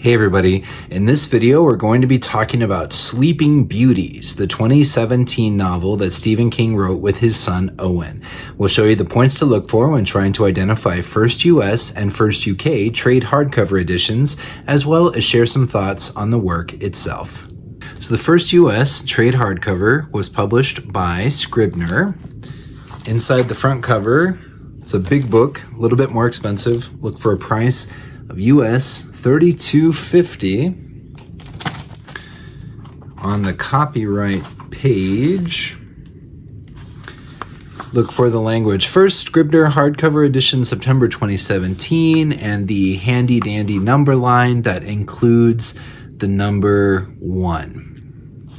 Hey everybody, in this video we're going to be talking about Sleeping Beauties, the 2017 novel that Stephen King wrote with his son Owen. We'll show you the points to look for when trying to identify first US and first UK trade hardcover editions, as well as share some thoughts on the work itself. So the first US trade hardcover was published by Scribner. Inside the front cover, it's a big book, a little bit more expensive. Look for a price of US $32.50. On the copyright page, look for the language. First Scribner hardcover edition, September 2017, and the handy dandy number line that includes the number 1.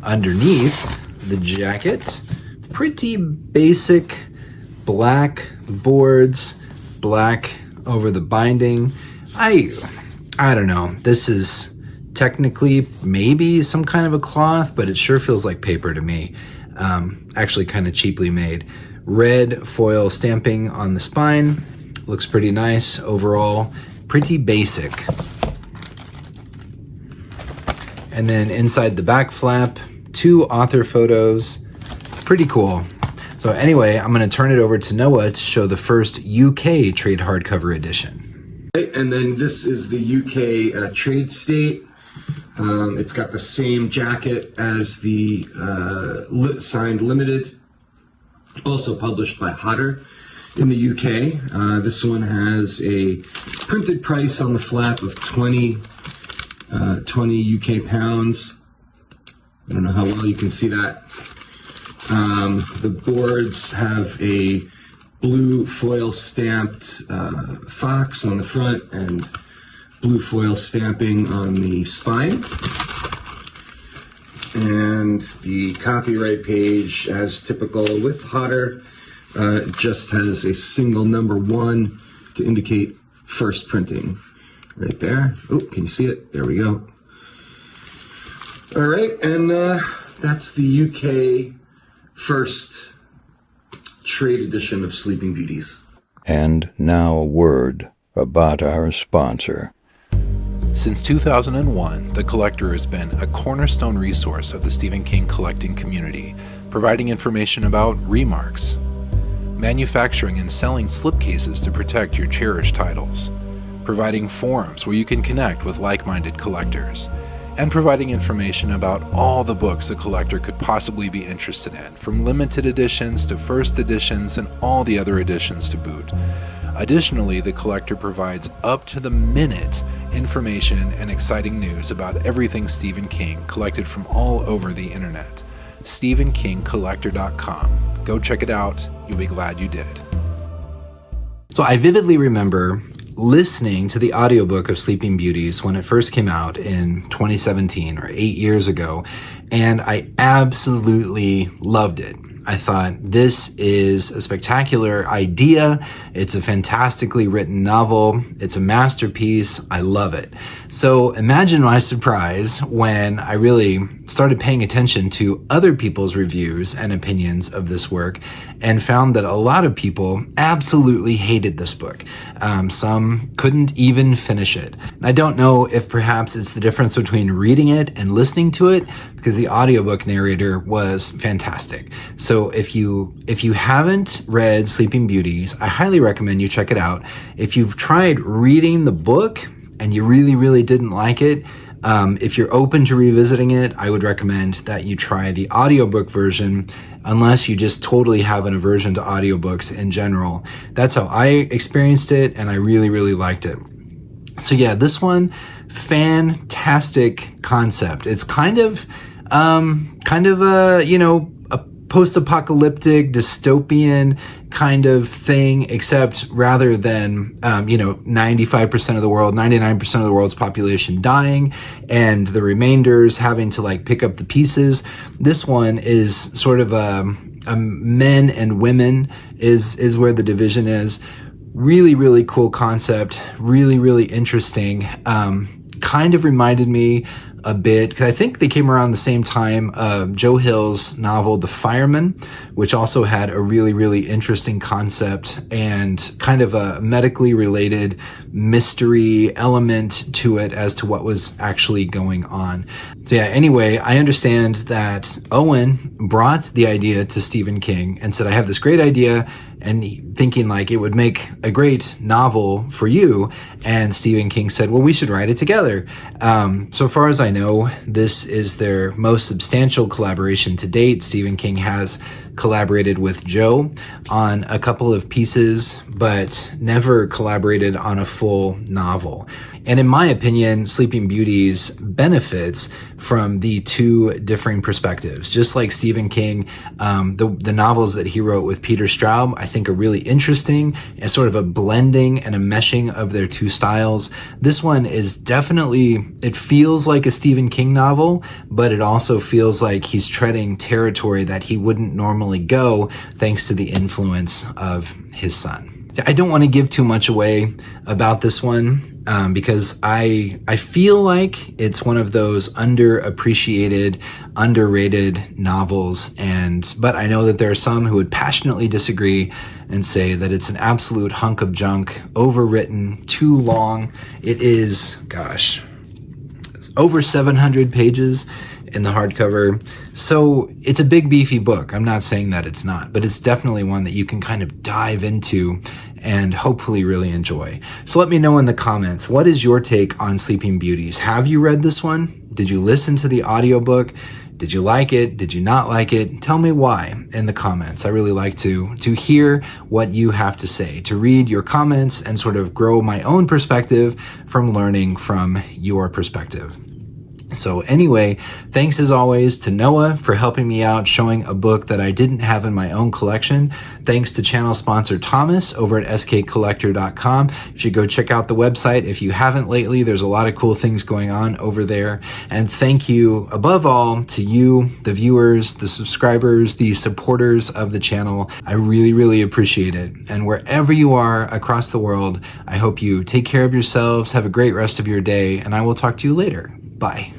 Underneath the jacket, pretty basic black boards, black over the binding. I don't know. This is technically maybe some kind of a cloth, but it sure feels like paper to me. Actually kind of cheaply made. Red foil stamping on the spine. Looks pretty nice overall. Pretty basic. And then inside the back flap, 2 author photos. Pretty cool. So anyway, I'm going to turn it over to Noah to show the first UK trade hardcover edition. And then this is the UK trade state. It's got the same jacket as the signed limited, also published by Hodder in the UK. This one has a printed price on the flap of 20 UK pounds. I don't know how well you can see that. The boards have a blue foil stamped fox on the front and blue foil stamping on the spine. And the copyright page, as typical with Hodder, just has a single number 1 to indicate first printing. Right there. Oh, can you see it? There we go. All right, and that's the UK first trade edition of Sleeping Beauties. And now a word about our sponsor. Since 2001, The Collector has been a cornerstone resource of the Stephen King collecting community, providing information about remarks, manufacturing and selling slipcases to protect your cherished titles, providing forums where you can connect with like-minded collectors, and providing information about all the books a collector could possibly be interested in, from limited editions to first editions and all the other editions to boot. Additionally, the collector provides up-to-the-minute information and exciting news about everything Stephen King, collected from all over the internet. StephenKingCollector.com. Go check it out. You'll be glad you did. So I vividly remember listening to the audiobook of Sleeping Beauties when it first came out in 2017 or 8 years ago, and I absolutely loved it. I thought, this is a spectacular idea. It's a fantastically written novel. It's a masterpiece. I love it. So imagine my surprise when I really started paying attention to other people's reviews and opinions of this work and found that a lot of people absolutely hated this book. Some couldn't even finish it. And I don't know if perhaps it's the difference between reading it and listening to it, because the audiobook narrator was fantastic. So if you haven't read Sleeping Beauties, I highly recommend you check it out. If you've tried reading the book and you really, really didn't like it, if you're open to revisiting it, I would recommend that you try the audiobook version, unless you just totally have an aversion to audiobooks in general. That's how I experienced it, and I really, really liked it. So yeah, this one, fantastic concept. It's kind of a, a post-apocalyptic, dystopian kind of thing, except rather than, 95% of the world, 99% of the world's population dying and the remainders having to pick up the pieces. This one is sort of a men and women is where the division is. Really, really cool concept. Really, really interesting. kind of reminded me a bit, because I think they came around the same time, Joe Hill's novel The Fireman, which also had a really, really interesting concept and kind of a medically related mystery element to it as to what was actually going on. So yeah, anyway, I understand that Owen brought the idea to Stephen King and said, I have this great idea, and thinking like it would make a great novel for you. And Stephen King said, well, we should write it together. So far as I know, this is their most substantial collaboration to date. Stephen King has collaborated with Joe on a couple of pieces, but never collaborated on a full novel. And in my opinion, Sleeping Beauties benefits from the two differing perspectives. Just like Stephen King, the novels that he wrote with Peter Straub, I think are really interesting and sort of a blending and a meshing of their two styles. This one is definitely, it feels like a Stephen King novel, but it also feels like he's treading territory that he wouldn't normally go thanks to the influence of his son. I don't want to give too much away about this one because I feel like it's one of those underappreciated, underrated novels, but I know that there are some who would passionately disagree and say that it's an absolute hunk of junk, overwritten, too long. It is, it's over 700 pages in the hardcover. So it's a big, beefy book. I'm not saying that it's not, but it's definitely one that you can kind of dive into and hopefully really enjoy. So let me know in the comments, what is your take on Sleeping Beauties? Have you read this one? Did you listen to the audiobook? Did you like it? Did you not like it? Tell me why in the comments. I really like to hear what you have to say, to read your comments and sort of grow my own perspective from learning from your perspective. So anyway, thanks as always to Noah for helping me out showing a book that I didn't have in my own collection. Thanks to channel sponsor Thomas over at skcollector.com. You should go check out the website if you haven't lately. There's a lot of cool things going on over there. And thank you above all to you, the viewers, the subscribers, the supporters of the channel. I really, really appreciate it. And wherever you are across the world, I hope you take care of yourselves, have a great rest of your day, and I will talk to you later. Bye.